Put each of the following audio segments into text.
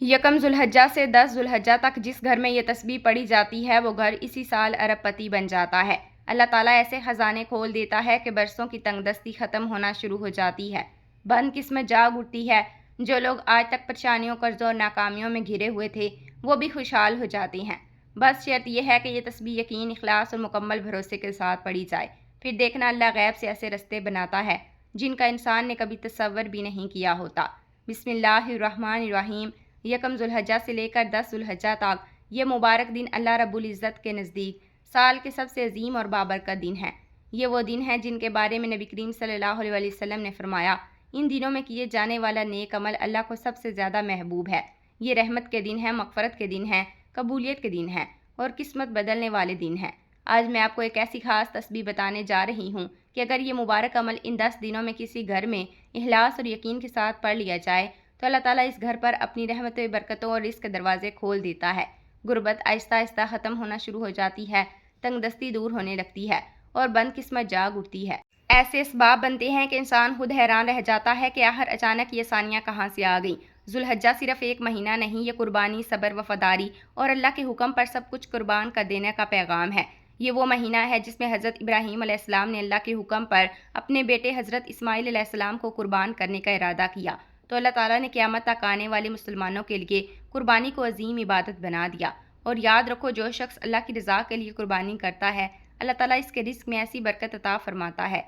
یکم ذوالحجہ سے 10 ذوالحجہ تک جس گھر میں یہ تسبیح پڑھی جاتی ہے وہ گھر اسی سال ارب پتی بن جاتا ہے۔ اللہ تعالیٰ ایسے خزانے کھول دیتا ہے کہ برسوں کی تنگ دستی ختم ہونا شروع ہو جاتی ہے، بند قسمت جاگ اٹھتی ہے۔ جو لوگ آج تک پریشانیوں، قرضوں اور ناکامیوں میں گھرے ہوئے تھے وہ بھی خوشحال ہو جاتی ہیں۔ بس شرط یہ ہے کہ یہ تسبیح یقین، اخلاص اور مکمل بھروسے کے ساتھ پڑھی جائے۔ پھر دیکھنا اللہ غیب سے ایسے رستے بناتا ہے جن کا انسان نے کبھی تصور بھی نہیں کیا ہوتا۔ بسم اللہ الرحمن الرحیم۔ یکم ذوالحجہ سے لے کر 10 ذوالحجہ تک یہ مبارک دن اللہ رب العزت کے نزدیک سال کے سب سے عظیم اور بابرکت دن ہے۔ یہ وہ دن ہے جن کے بارے میں نبی کریم صلی اللہ علیہ وسلم نے فرمایا، ان دنوں میں کیے جانے والا نیک عمل اللہ کو سب سے زیادہ محبوب ہے۔ یہ رحمت کے دن ہے، مغفرت کے دن ہے، قبولیت کے دن ہے اور قسمت بدلنے والے دن ہیں۔ آج میں آپ کو ایک ایسی خاص تسبیح بتانے جا رہی ہوں کہ اگر یہ مبارک عمل ان 10 دنوں میں کسی گھر میں اخلاص اور یقین کے ساتھ پڑھ لیا جائے تو اللہ تعالیٰ اس گھر پر اپنی رحمتوں، برکتوں اور رزق کے دروازے کھول دیتا ہے۔ غربت آہستہ آہستہ ختم ہونا شروع ہو جاتی ہے، تنگ دستی دور ہونے لگتی ہے اور بند قسمت جاگ اٹھتی ہے۔ ایسے اسباب بنتے ہیں کہ انسان خود حیران رہ جاتا ہے کہ آخر اچانک یہ آسانیاں کہاں سے آ گئیں۔ ذوالحجہ صرف ایک مہینہ نہیں، یہ قربانی، صبر، وفاداری اور اللہ کے حکم پر سب کچھ قربان کر دینے کا پیغام ہے۔ یہ وہ مہینہ ہے جس میں حضرت ابراہیم علیہ السلام نے اللہ کے حکم پر اپنے بیٹے حضرت اسماعیل علیہ السلام کو قربان کرنے کا ارادہ کیا، تو اللہ تعالیٰ نے قیامت تک آنے والے مسلمانوں کے لیے قربانی کو عظیم عبادت بنا دیا۔ اور یاد رکھو، جو شخص اللہ کی رضا کے لیے قربانی کرتا ہے، اللہ تعالیٰ اس کے رزق میں ایسی برکت عطا فرماتا ہے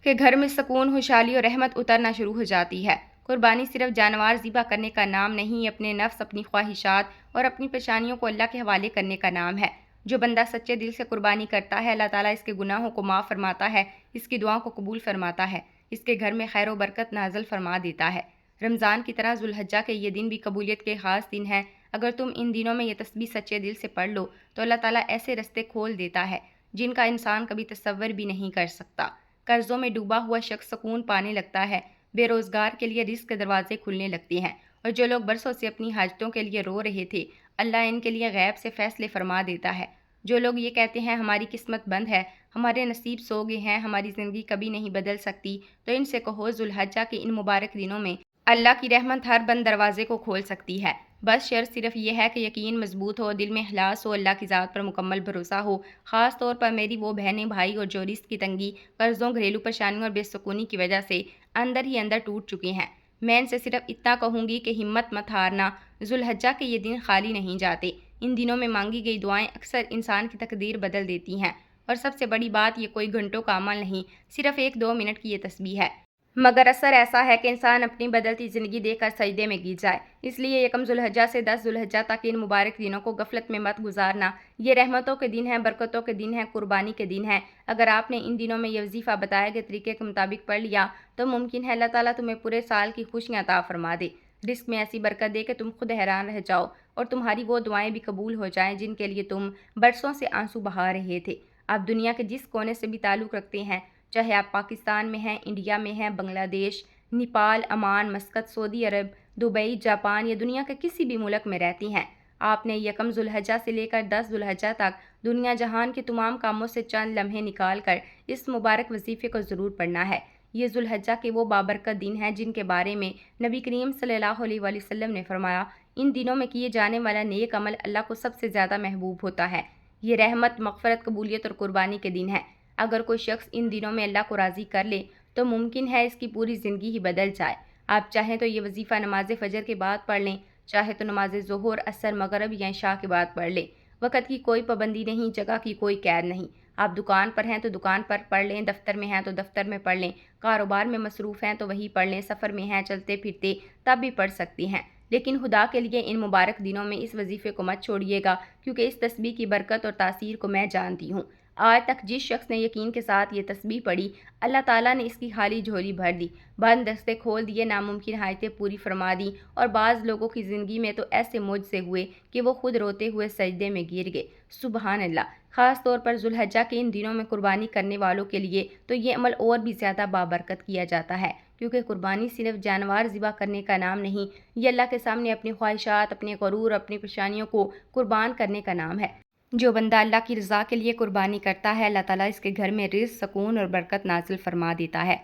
کہ گھر میں سکون، خوشحالی اور رحمت اترنا شروع ہو جاتی ہے۔ قربانی صرف جانور ذبح کرنے کا نام نہیں، اپنے نفس، اپنی خواہشات اور اپنی پریشانیوں کو اللہ کے حوالے کرنے کا نام ہے۔ جو بندہ سچے دل سے قربانی کرتا ہے، اللہ تعالیٰ اس کے گناہوں کو معاف فرماتا ہے، اس کی دعاؤں کو قبول فرماتا ہے، اس کے گھر میں خیر و برکت نازل فرما دیتا ہے۔ رمضان کی طرح ذوالحجہ کے یہ دن بھی قبولیت کے خاص دن ہیں۔ اگر تم ان دنوں میں یہ تسبیح سچے دل سے پڑھ لو تو اللہ تعالیٰ ایسے رستے کھول دیتا ہے جن کا انسان کبھی تصور بھی نہیں کر سکتا۔ قرضوں میں ڈوبا ہوا شخص سکون پانے لگتا ہے، بے روزگار کے لیے رزق کے دروازے کھلنے لگتے ہیں، اور جو لوگ برسوں سے اپنی حاجتوں کے لیے رو رہے تھے، اللہ ان کے لیے غیب سے فیصلے فرما دیتا ہے۔ جو لوگ یہ کہتے ہیں ہماری قسمت بند ہے، ہمارے نصیب سو گئے ہیں، ہماری زندگی کبھی نہیں بدل سکتی، تو ان سے کہو ذوالحجہ کے ان مبارک دنوں میں اللہ کی رحمت ہر بند دروازے کو کھول سکتی ہے۔ بس شرط صرف یہ ہے کہ یقین مضبوط ہو، دل میں اخلاص ہو، اللہ کی ذات پر مکمل بھروسہ ہو۔ خاص طور پر میری وہ بہنیں، بھائی اور جو رزق کی تنگی، قرضوں، گھریلو پریشانیوں اور بے سکونی کی وجہ سے اندر ہی اندر ٹوٹ چکے ہیں، میں ان سے صرف اتنا کہوں گی کہ ہمت مت ہارنا۔ ذوالحجہ کے یہ دن خالی نہیں جاتے۔ ان دنوں میں مانگی گئی دعائیں اکثر انسان کی تقدیر بدل دیتی ہیں، اور سب سے بڑی بات، یہ کوئی گھنٹوں کا عمل نہیں، صرف 1-2 منٹ کی یہ تسبیح ہے، مگر اثر ایسا ہے کہ انسان اپنی بدلتی زندگی دیکھ کر سجدے میں گر جائے۔ اس لیے یکم ذوالحجہ سے 10 ذوالحجہ تک ان مبارک دنوں کو غفلت میں مت گزارنا۔ یہ رحمتوں کے دن ہیں، برکتوں کے دن ہیں، قربانی کے دن ہیں۔ اگر آپ نے ان دنوں میں یہ وظیفہ بتائے گئے طریقے کے مطابق پڑھ لیا تو ممکن ہے اللہ تعالیٰ تمہیں پورے سال کی خوشیاں عطا فرما دے، رزق میں ایسی برکت دے کہ تم خود حیران رہ جاؤ، اور تمہاری وہ دعائیں بھی قبول ہو جائیں جن کے لیے تم برسوں سے آنسو بہا رہے تھے۔ آپ دنیا کے جس کونے سے بھی تعلق رکھتے ہیں، چاہے آپ پاکستان میں ہیں، انڈیا میں ہیں، بنگلہ دیش، نیپال، عمان، مسقط، سعودی عرب، دبئی، جاپان یا دنیا کے کسی بھی ملک میں رہتی ہیں، آپ نے یکم ذوالحجہ سے لے کر 10 ذوالحجہ تک دنیا جہان کے تمام کاموں سے چند لمحے نکال کر اس مبارک وظیفے کو ضرور پڑھنا ہے۔ یہ ذوالحجہ کے وہ بابرکت دن ہیں جن کے بارے میں نبی کریم صلی اللہ علیہ وسلم نے فرمایا، ان دنوں میں کیے جانے والا نیک عمل اللہ کو سب سے زیادہ محبوب ہوتا ہے۔ یہ رحمت، مغفرت، قبولیت اور قربانی کے دن ہیں۔ اگر کوئی شخص ان دنوں میں اللہ کو راضی کر لے تو ممکن ہے اس کی پوری زندگی ہی بدل جائے۔ آپ چاہیں تو یہ وظیفہ نماز فجر کے بعد پڑھ لیں، چاہے تو نماز ظہر، عصر، مغرب یا عشاء کے بعد پڑھ لیں۔ وقت کی کوئی پابندی نہیں، جگہ کی کوئی قید نہیں۔ آپ دکان پر ہیں تو دکان پر پڑھ لیں، دفتر میں ہیں تو دفتر میں پڑھ لیں، کاروبار میں مصروف ہیں تو وہی پڑھ لیں، سفر میں ہیں، چلتے پھرتے تب بھی پڑھ سکتی ہیں۔ لیکن خدا کے لیے ان مبارک دنوں میں اس وظیفے کو مت چھوڑیے گا، کیونکہ اس تسبیح کی برکت اور تاثیر کو میں جانتی ہوں۔ آج تک جس شخص نے یقین کے ساتھ یہ تسبیح پڑھی، اللہ تعالیٰ نے اس کی خالی جھولی بھر دی، بند رستے کھول دیے، ناممکن حاجتیں پوری فرما دی، اور بعض لوگوں کی زندگی میں تو ایسے معجزے ہوئے کہ وہ خود روتے ہوئے سجدے میں گر گئے۔ سبحان اللہ۔ خاص طور پر ذوالحجہ کے ان دنوں میں قربانی کرنے والوں کے لیے تو یہ عمل اور بھی زیادہ بابرکت کیا جاتا ہے، کیونکہ قربانی صرف جانور ذبح کرنے کا نام نہیں، یہ اللہ کے سامنے اپنی خواہشات، اپنے غرور، اپنی پریشانیوں کو قربان کرنے کا نام ہے۔ جو بندہ اللہ کی رضا کے لیے قربانی کرتا ہے، اللہ تعالیٰ اس کے گھر میں رزق، سکون اور برکت نازل فرما دیتا ہے۔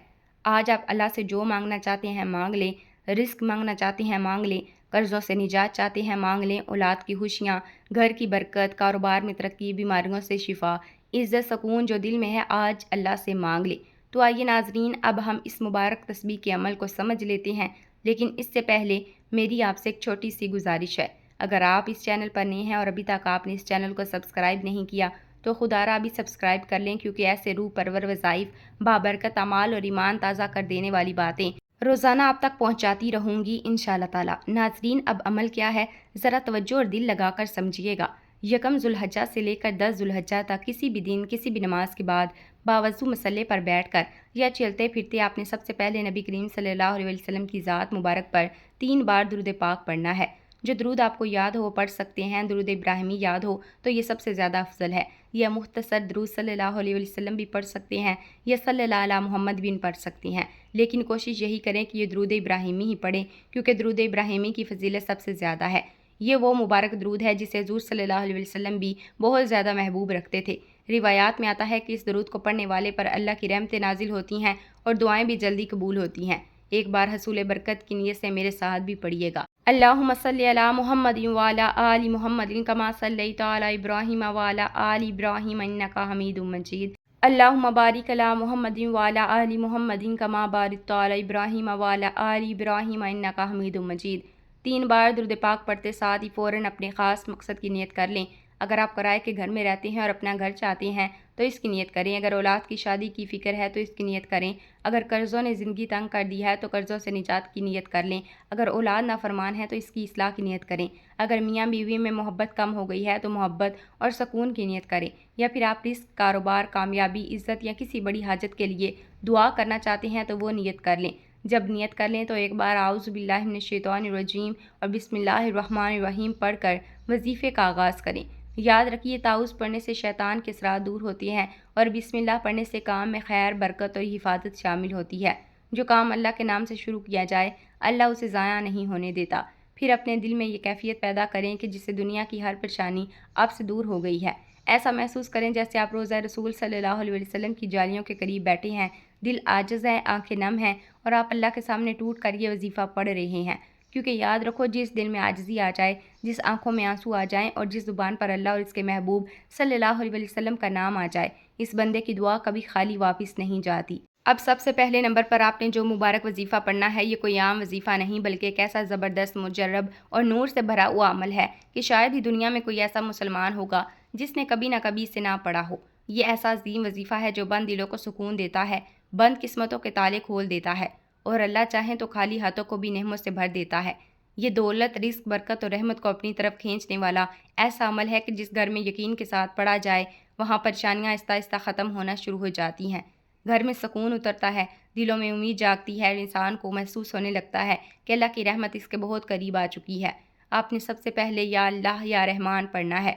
آج آپ اللہ سے جو مانگنا چاہتے ہیں مانگ لیں، رزق مانگنا چاہتے ہیں مانگ لیں، قرضوں سے نجات چاہتے ہیں مانگ لیں، اولاد کی خوشیاں، گھر کی برکت، کاروبار میں ترقی، بیماریوں سے شفا، عزت سکون جو دل میں ہے آج اللہ سے مانگ لیں۔ تو آئیے ناظرین اب ہم اس مبارک تسبیح کے عمل کو سمجھ لیتے ہیں، لیکن اس سے پہلے میری آپ سے ایک چھوٹی سی گزارش ہے۔ اگر آپ اس چینل پر نئے ہیں اور ابھی تک آپ نے اس چینل کو سبسکرائب نہیں کیا تو خدا را بھی سبسکرائب کر لیں، کیونکہ ایسے روح پرور وظائف، بابرکت اعمال اور ایمان تازہ کر دینے والی باتیں روزانہ آپ تک پہنچاتی رہوں گی انشاءاللہ تعالی۔ ناظرین اب عمل کیا ہے ذرا توجہ اور دل لگا کر سمجھیے گا۔ یکم ذوالحجہ سے لے کر 10 ذوالحجہ تک کسی بھی دن کسی بھی نماز کے بعد باوضو مسلے پر بیٹھ کر یا چلتے پھرتے آپ نے سب سے پہلے نبی کریم صلی اللہ علیہ وسلم کی ذات مبارک پر 3 بار درود پاک پڑھنا ہے۔ جو درود آپ کو یاد ہو پڑھ سکتے ہیں، درود ابراہیمی یاد ہو تو یہ سب سے زیادہ افضل ہے، یا مختصر درود صلی اللہ علیہ وسلم بھی پڑھ سکتے ہیں یا صلی اللہ علیہ محمد بھی پڑھ سکتے ہیں، لیکن کوشش یہی کریں کہ یہ درود ابراہیمی ہی پڑھیں، کیونکہ درود ابراہیمی کی فضیلت سب سے زیادہ ہے۔ یہ وہ مبارک درود ہے جسے حضور صلی اللہ علیہ وسلم بھی بہت زیادہ محبوب رکھتے تھے۔ روایات میں آتا ہے کہ اس درود کو پڑھنے والے پر اللہ کی رحمتیں نازل ہوتی ہیں اور دعائیں بھی جلدی قبول ہوتی ہیں۔ ایک بار حصول برکت کی نیت سے میرے ساتھ بھی پڑھیے گا۔ اللہم صلی علی محمد وعلی آل محمد کما صلیت علی ابراہیم وعلی آل ابراہیم انک حمید مجید۔ اللہم بارک علی محمد وعلی آل محمد کما بارکت علی ابراہیم وعلی آل ابراہیم انک حمید مجید۔ 3 بار درود پاک پڑھتے ساتھ ہی فوراً اپنے خاص مقصد کی نیت کر لیں۔ اگر آپ کرائے کے گھر میں رہتے ہیں اور اپنا گھر چاہتے ہیں تو اس کی نیت کریں۔ اگر اولاد کی شادی کی فکر ہے تو اس کی نیت کریں۔ اگر قرضوں نے زندگی تنگ کر دی ہے تو قرضوں سے نجات کی نیت کر لیں۔ اگر اولاد نافرمان ہے تو اس کی اصلاح کی نیت کریں۔ اگر میاں بیوی میں محبت کم ہو گئی ہے تو محبت اور سکون کی نیت کریں، یا پھر آپ رزق، کاروبار، کامیابی، عزت یا کسی بڑی حاجت کے لیے دعا کرنا چاہتے ہیں تو وہ نیت کر لیں۔ جب نیت کر لیں تو ایک بار اعوذ باللہ من الشیطان الرجیم اور بسم اللہ الرحمن الرحیم پڑھ کر وظیفے کا آغاز کریں۔ یاد رکھیے تعوذ پڑھنے سے شیطان کے اثرات دور ہوتے ہیں اور بسم اللہ پڑھنے سے کام میں خیر، برکت اور حفاظت شامل ہوتی ہے۔ جو کام اللہ کے نام سے شروع کیا جائے اللہ اسے ضائع نہیں ہونے دیتا۔ پھر اپنے دل میں یہ کیفیت پیدا کریں کہ جس سے دنیا کی ہر پریشانی آپ سے دور ہو گئی ہے۔ ایسا محسوس کریں جیسے آپ روضہ رسول صلی اللہ علیہ وسلم کی جالیوں کے قریب بیٹھے ہیں، دل عاجز ہے، آنکھیں نم ہیں اور آپ اللہ کے سامنے ٹوٹ کر یہ وظیفہ پڑھ رہے ہیں۔ کیونکہ یاد رکھو جس دل میں عاجزی آ جائے، جس آنکھوں میں آنسو آ جائیں اور جس زبان پر اللہ اور اس کے محبوب صلی اللہ علیہ وسلم کا نام آ جائے، اس بندے کی دعا کبھی خالی واپس نہیں جاتی۔ اب سب سے پہلے نمبر پر آپ نے جو مبارک وظیفہ پڑھنا ہے یہ کوئی عام وظیفہ نہیں بلکہ ایک ایسا زبردست، مجرب اور نور سے بھرا ہوا عمل ہے کہ شاید ہی دنیا میں کوئی ایسا مسلمان ہوگا جس نے کبھی نہ کبھی اسے نہ پڑھا ہو۔ یہ ایسا عظیم وظیفہ ہے جو بند دلوں کو سکون دیتا ہے، بند قسمتوں کے تالے کھول دیتا ہے اور اللہ چاہیں تو خالی ہاتھوں کو بھی نعمت سے بھر دیتا ہے۔ یہ دولت، رزق، برکت اور رحمت کو اپنی طرف کھینچنے والا ایسا عمل ہے کہ جس گھر میں یقین کے ساتھ پڑھا جائے وہاں پریشانیاں آہستہ آہستہ ختم ہونا شروع ہو جاتی ہیں، گھر میں سکون اترتا ہے، دلوں میں امید جاگتی ہے اور انسان کو محسوس ہونے لگتا ہے کہ اللہ کی رحمت اس کے بہت قریب آ چکی ہے۔ آپ نے سب سے پہلے یا اللہ یا رحمان پڑھنا ہے۔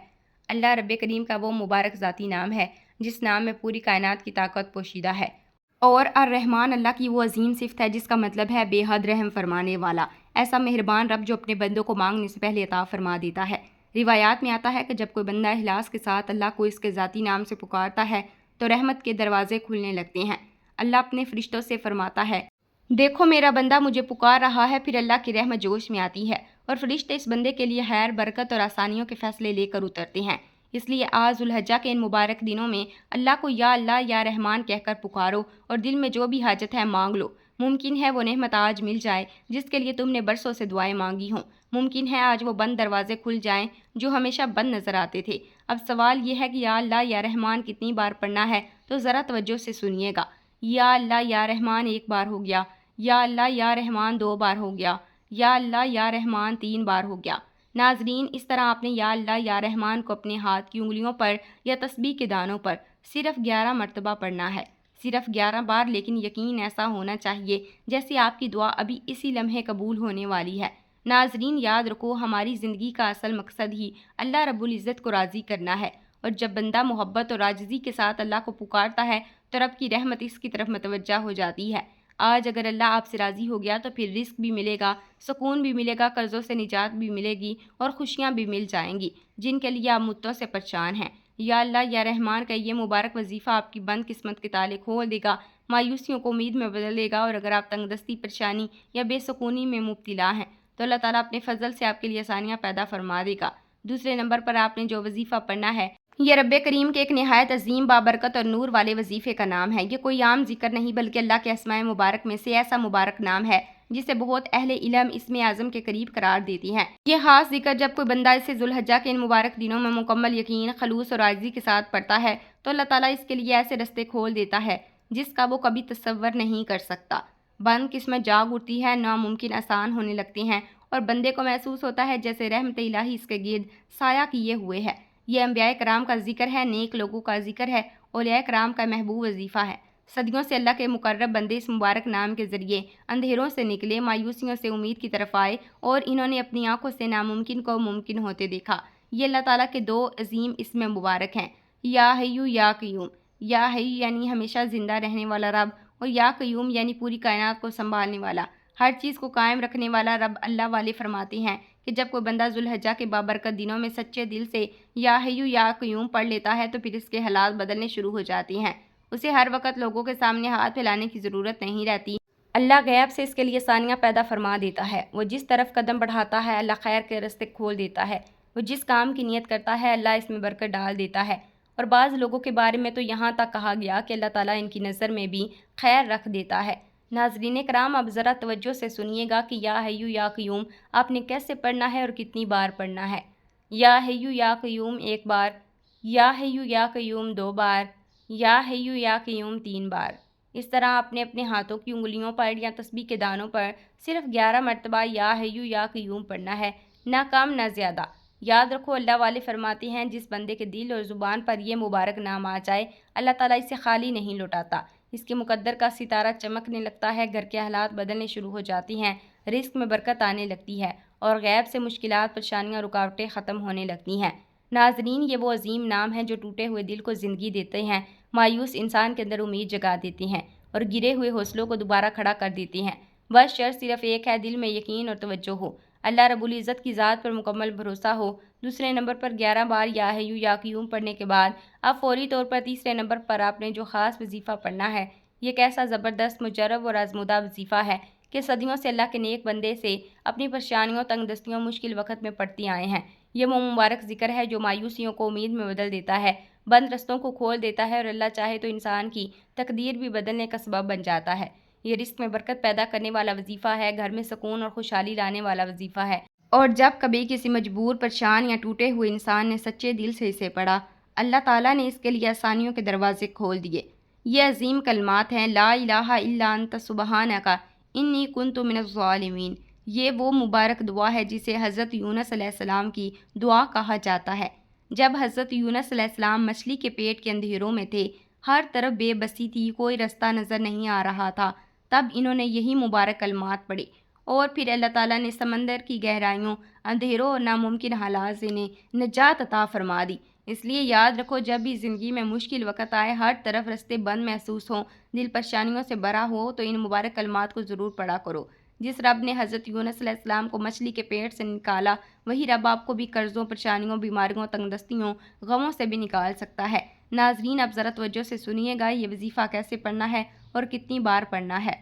اللہ رب کریم کا وہ مبارک ذاتی نام ہے جس نام میں پوری کائنات کی طاقت پوشیدہ ہے، اور الرحمن اللہ کی وہ عظیم صفت ہے جس کا مطلب ہے بے حد رحم فرمانے والا، ایسا مہربان رب جو اپنے بندوں کو مانگنے سے پہلے عطا فرما دیتا ہے۔ روایات میں آتا ہے کہ جب کوئی بندہ اخلاص کے ساتھ اللہ کو اس کے ذاتی نام سے پکارتا ہے تو رحمت کے دروازے کھلنے لگتے ہیں۔ اللہ اپنے فرشتوں سے فرماتا ہے، دیکھو میرا بندہ مجھے پکار رہا ہے، پھر اللہ کی رحمت جوش میں آتی ہے اور فرشتے اس بندے کے لیے خیر، برکت اور آسانیوں کے فیصلے لے کر اترتے ہیں۔ اس لیے آج ذوالحجہ کے ان مبارک دنوں میں اللہ کو یا اللہ یا رحمان کہہ کر پکارو اور دل میں جو بھی حاجت ہے مانگ لو۔ ممکن ہے وہ نعمت آج مل جائے جس کے لیے تم نے برسوں سے دعائیں مانگی ہوں، ممکن ہے آج وہ بند دروازے کھل جائیں جو ہمیشہ بند نظر آتے تھے۔ اب سوال یہ ہے کہ یا اللہ یا رحمان کتنی بار پڑھنا ہے، تو ذرا توجہ سے سنیے گا۔ یا اللہ یا رحمان 1 بار ہو گیا، یا اللہ یا رحمان 2 بار ہو گیا، یا اللہ یا رحمان 3 بار ہو گیا۔ ناظرین اس طرح آپ نے یا اللہ یا رحمان کو اپنے ہاتھ کی انگلیوں پر یا تسبیح کے دانوں پر صرف 11 مرتبہ پڑھنا ہے، صرف 11 بار، لیکن یقین ایسا ہونا چاہیے جیسے آپ کی دعا ابھی اسی لمحے قبول ہونے والی ہے۔ ناظرین یاد رکھو ہماری زندگی کا اصل مقصد ہی اللہ رب العزت کو راضی کرنا ہے، اور جب بندہ محبت اور عاجزی کے ساتھ اللہ کو پکارتا ہے تو رب کی رحمت اس کی طرف متوجہ ہو جاتی ہے۔ آج اگر اللہ آپ سے راضی ہو گیا تو پھر رزق بھی ملے گا، سکون بھی ملے گا، قرضوں سے نجات بھی ملے گی اور خوشیاں بھی مل جائیں گی جن کے لیے آپ مدتوں سے پریشان ہیں۔ یا اللہ یا رحمان کا یہ مبارک وظیفہ آپ کی بند قسمت کے تالے کھول دے گا، مایوسیوں کو امید میں بدل دے گا، اور اگر آپ تنگ دستی، پریشانی یا بے سکونی میں مبتلا ہیں تو اللہ تعالیٰ اپنے فضل سے آپ کے لیے آسانیاں پیدا فرما دے گا۔ دوسرے نمبر پر آپ نے جو وظیفہ پڑھنا ہے یہ رب کریم کے ایک نہایت عظیم بابرکت اور نور والے وظیفے کا نام ہے۔ یہ کوئی عام ذکر نہیں بلکہ اللہ کے اسماء مبارک میں سے ایسا مبارک نام ہے جسے بہت اہل علم اسم اعظم کے قریب قرار دیتی ہیں۔ یہ خاص ذکر جب کوئی بندہ اسے ذوالحجہ کے ان مبارک دنوں میں مکمل یقین، خلوص اور عاجزی کے ساتھ پڑھتا ہے تو اللہ تعالیٰ اس کے لیے ایسے رستے کھول دیتا ہے جس کا وہ کبھی تصور نہیں کر سکتا۔ بند قسمت جاگ اٹھتی ہے، ناممکن آسان ہونے لگتے ہیں اور بندے کو محسوس ہوتا ہے جیسے رحمت الہی اس کے گرد سایہ کیے ہوئے ہے۔ یہ انبیاء کرام کا ذکر ہے، نیک لوگوں کا ذکر ہے، اولیاء کرام کا محبوب وظیفہ ہے۔ صدیوں سے اللہ کے مقرب بندے اس مبارک نام کے ذریعے اندھیروں سے نکلے، مایوسیوں سے امید کی طرف آئے اور انہوں نے اپنی آنکھوں سے ناممکن کو ممکن ہوتے دیکھا۔ یہ اللہ تعالیٰ کے دو عظیم اسم مبارک ہیں، یا حیو یا قیوم۔ یا حیو یعنی ہمیشہ زندہ رہنے والا رب، اور یا قیوم یعنی پوری کائنات کو سنبھالنے والا، ہر چیز کو قائم رکھنے والا رب۔ اللہ والے فرماتے ہیں کہ جب کوئی بندہ ذوالحجہ کے بابرکت دنوں میں سچے دل سے یا حیو یا قیوم پڑھ لیتا ہے تو پھر اس کے حالات بدلنے شروع ہو جاتے ہیں۔ اسے ہر وقت لوگوں کے سامنے ہاتھ پھیلانے کی ضرورت نہیں رہتی۔ اللہ غیب سے اس کے لیے آسانیاں پیدا فرما دیتا ہے۔ وہ جس طرف قدم بڑھاتا ہے اللہ خیر کے راستے کھول دیتا ہے۔ وہ جس کام کی نیت کرتا ہے اللہ اس میں برکت ڈال دیتا ہے۔ اور بعض لوگوں کے بارے میں تو یہاں تک کہا گیا کہ اللہ تعالیٰ ان کی نظر میں بھی خیر رکھ دیتا ہے۔ ناظرین کرام، اب ذرا توجہ سے سنیے گا کہ یا حیو یا قیوم آپ نے کیسے پڑھنا ہے اور کتنی بار پڑھنا ہے۔ یا حیو یا قیوم 1 بار، یا حیو یا قیوم 2 بار، یا حیو یا قیوم 3 بار۔ اس طرح آپ نے اپنے ہاتھوں کی انگلیوں پر یا تسبیح کے دانوں پر صرف 11 مرتبہ یا حیو یا قیوم پڑھنا ہے، نہ کم نہ زیادہ۔ یاد رکھو، اللہ والے فرماتے ہیں جس بندے کے دل اور زبان پر یہ مبارک نام آ جائے اللہ تعالیٰ اسے خالی نہیں لوٹاتا۔ اس کے مقدر کا ستارہ چمکنے لگتا ہے، گھر کے حالات بدلنے شروع ہو جاتی ہیں، رزق میں برکت آنے لگتی ہے اور غیب سے مشکلات، پریشانیاں، رکاوٹیں ختم ہونے لگتی ہیں۔ ناظرین، یہ وہ عظیم نام ہے جو ٹوٹے ہوئے دل کو زندگی دیتے ہیں، مایوس انسان کے اندر امید جگا دیتے ہیں اور گرے ہوئے حوصلوں کو دوبارہ کھڑا کر دیتے ہیں۔ بس شرط صرف ایک ہے، دل میں یقین اور توجہ ہو، اللہ رب العزت کی ذات پر مکمل بھروسہ ہو۔ دوسرے نمبر پر 11 بار یا حیو یا قیوم پڑھنے کے بعد اب فوری طور پر تیسرے نمبر پر آپ نے جو خاص وظیفہ پڑھنا ہے، یہ ایک ایسا زبردست، مجرب اور آزمودہ وظیفہ ہے کہ صدیوں سے اللہ کے نیک بندے سے اپنی پریشانیوں، تنگ دستیوں، مشکل وقت میں پڑھتی آئے ہیں۔ یہ وہ مبارک ذکر ہے جو مایوسیوں کو امید میں بدل دیتا ہے، بند رستوں کو کھول دیتا ہے اور اللہ چاہے تو انسان کی تقدیر بھی بدلنے کا سبب بن جاتا ہے۔ یہ رزق میں برکت پیدا کرنے والا وظیفہ ہے، گھر میں سکون اور خوشحالی لانے والا وظیفہ ہے، اور جب کبھی کسی مجبور، پریشان یا ٹوٹے ہوئے انسان نے سچے دل سے اسے پڑھا، اللہ تعالیٰ نے اس کے لیے آسانیوں کے دروازے کھول دیے۔ یہ عظیم کلمات ہیں، لا الہ الا انت سبحانک انی کنت من الظالمین۔ یہ وہ مبارک دعا ہے جسے حضرت یونس علیہ السلام کی دعا کہا جاتا ہے۔ جب حضرت یونس علیہ السلام مچھلی کے پیٹ کے اندھیروں میں تھے، ہر طرف بے بسی تھی، کوئی رستہ نظر نہیں آ رہا تھا، تب انہوں نے یہی مبارک کلمات پڑھی اور پھر اللہ تعالیٰ نے سمندر کی گہرائیوں، اندھیروں اور ناممکن حالات سے انہیں نجات عطا فرما دی۔ اس لیے یاد رکھو، جب بھی زندگی میں مشکل وقت آئے، ہر طرف رستے بند محسوس ہوں، دل پریشانیوں سے بھرا ہو، تو ان مبارک کلمات کو ضرور پڑھا کرو۔ جس رب نے حضرت یونس علیہ السلام کو مچھلی کے پیٹ سے نکالا، وہی رب آپ کو بھی قرضوں، پریشانیوں، بیماریوں، تنگ دستیوں، غموں سے بھی نکال سکتا ہے۔ ناظرین، اب ذرا توجہ سے سنیے گا یہ وظیفہ کیسے پڑھنا ہے اور کتنی بار پڑھنا ہے۔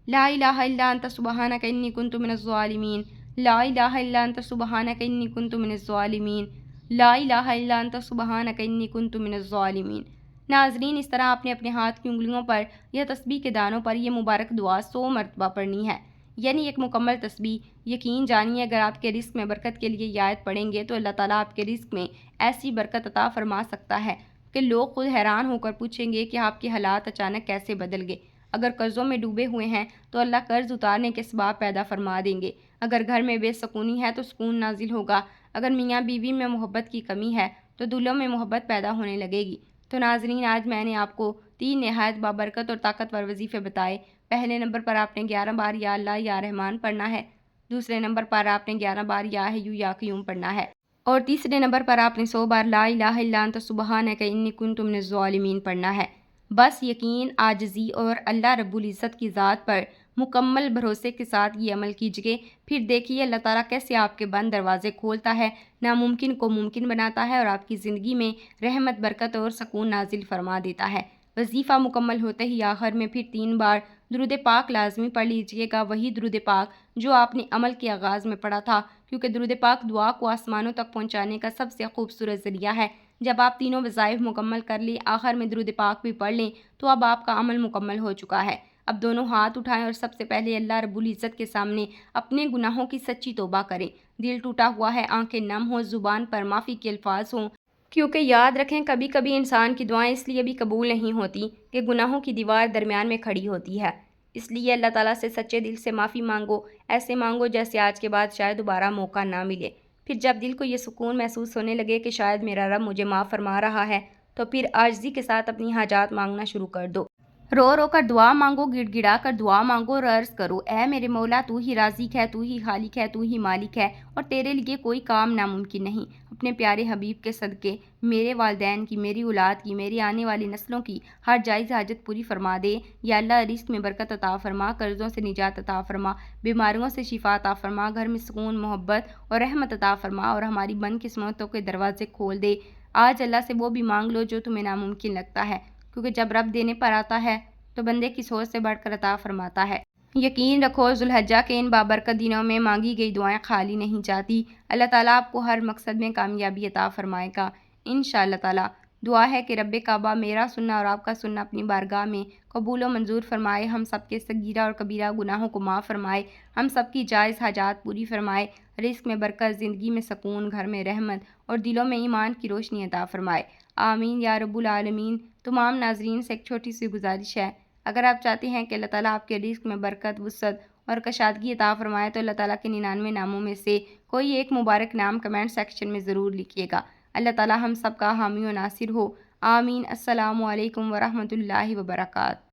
لا الہ الا انت سبحانک انی کنت من الظالمین، لا الہ الا انت سبحانک انی کنت من الظالمین، لا الہ الا انت سبحانک انی کنت من الظالمین۔ ناظرین، اس طرح آپ نے اپنے ہاتھ کی انگلیوں پر یا تسبیح کے دانوں پر یہ مبارک دعا 100 مرتبہ پڑھنی ہے، یعنی ایک مکمل تسبیح۔ یقین جانیے، اگر آپ کے رزق میں برکت کے لیے یہ آیت پڑھیں گے تو اللہ تعالیٰ آپ کے رزق میں ایسی برکت عطا فرما سکتا ہے کہ لوگ خود حیران ہو کر پوچھیں گے کہ آپ کے حالات اچانک کیسے بدل گئے۔ اگر قرضوں میں ڈوبے ہوئے ہیں تو اللہ قرض اتارنے کے اسباب پیدا فرما دیں گے۔ اگر گھر میں بے سکونی ہے تو سکون نازل ہوگا۔ اگر میاں بیوی میں محبت کی کمی ہے تو دلوں میں محبت پیدا ہونے لگے گی۔ تو ناظرین، آج میں نے آپ کو 3 نہایت بابرکت اور طاقتور وظیفے بتائے۔ پہلے نمبر پر آپ نے 11 بار یا اللہ یا رحمان پڑھنا ہے، دوسرے نمبر پر آپ نے 11 بار یا حیو یا قیوم پڑھنا ہے، اور تیسرے نمبر پر آپ نے 100 بار لا الہ الا انت سبحانک انی کنت من الظالمین پڑھنا ہے۔ بس یقین، عاجزی اور اللہ رب العزت کی ذات پر مکمل بھروسے کے ساتھ یہ عمل کیجیے، پھر دیکھیے اللہ تعالیٰ کیسے آپ کے بند دروازے کھولتا ہے، ناممکن کو ممکن بناتا ہے اور آپ کی زندگی میں رحمت، برکت اور سکون نازل فرما دیتا ہے۔ وظیفہ مکمل ہوتے ہی آخر میں پھر 3 بار درود پاک لازمی پڑھ لیجئے گا، وہی درود پاک جو آپ نے عمل کے آغاز میں پڑھا تھا، کیونکہ درود پاک دعا کو آسمانوں تک پہنچانے کا سب سے خوبصورت ذریعہ ہے۔ جب آپ تینوں وظائف مکمل کر لیں، آخر میں درود پاک بھی پڑھ لیں تو اب آپ کا عمل مکمل ہو چکا ہے۔ اب دونوں ہاتھ اٹھائیں اور سب سے پہلے اللہ رب العزت کے سامنے اپنے گناہوں کی سچی توبہ کریں۔ دل ٹوٹا ہوا ہے، آنکھیں نم ہوں، زبان پر معافی کے الفاظ ہوں، کیونکہ یاد رکھیں کبھی کبھی انسان کی دعائیں اس لیے بھی قبول نہیں ہوتی کہ گناہوں کی دیوار درمیان میں کھڑی ہوتی ہے۔ اس لیے اللہ تعالیٰ سے سچے دل سے معافی مانگو، ایسے مانگو جیسے آج کے بعد شاید دوبارہ موقع نہ ملے۔ پھر جب دل کو یہ سکون محسوس ہونے لگے کہ شاید میرا رب مجھے معاف فرما رہا ہے، تو پھر عاجزی کے ساتھ اپنی حاجات مانگنا شروع کر دو۔ رو رو کر دعا مانگو، گڑ گڑا کر دعا مانگو اور عرض کرو، اے میرے مولا، تو ہی رازق ہے، تو ہی خالق ہے، تو ہی مالک ہے اور تیرے لیے کوئی کام ناممکن نہیں۔ اپنے پیارے حبیب کے صدقے میرے والدین کی، میری اولاد کی، میری آنے والی نسلوں کی ہر جائز حاجت پوری فرما دے۔ یا اللہ رزق میں برکت عطا فرما، قرضوں سے نجات عطا فرما، بیماریوں سے شفا عطا فرما، گھر میں سکون، محبت اور رحمت عطا فرما اور ہماری بند قسمتوں کے دروازے کھول دے۔ آج اللہ سے وہ بھی مانگ لو جو تمہیں ناممکن لگتا ہے، کیونکہ جب رب دینے پر آتا ہے تو بندے کی سوچ سے بڑھ کر عطا فرماتا ہے۔ یقین رکھو ذوالحجہ کے ان بابرکت دنوں میں مانگی گئی دعائیں خالی نہیں جاتی۔ اللہ تعالیٰ آپ کو ہر مقصد میں کامیابی عطا فرمائے گا انشاءاللہ تعالیٰ۔ دعا ہے کہ رب کعبہ میرا سننا اور آپ کا سننا اپنی بارگاہ میں قبول و منظور فرمائے، ہم سب کے صغیرہ اور کبیرہ گناہوں کو معاف فرمائے، ہم سب کی جائز حاجات پوری فرمائے، رزق میں برکت، زندگی میں سکون، گھر میں رحمت اور دلوں میں ایمان کی روشنی عطا فرمائے۔ آمین یا رب العالمین۔ تمام ناظرین سے ایک چھوٹی سی گزارش ہے، اگر آپ چاہتے ہیں کہ اللہ تعالیٰ آپ کے رزق میں برکت، وسعت اور کشادگی عطا فرمائے تو اللہ تعالیٰ کے 99 ناموں میں سے کوئی ایک مبارک نام کمنٹ سیکشن میں ضرور لکھیے گا۔ اللہ تعالیٰ ہم سب کا حامی و ناصر ہو، آمین۔ السلام علیکم ورحمۃ اللہ وبرکاتہ۔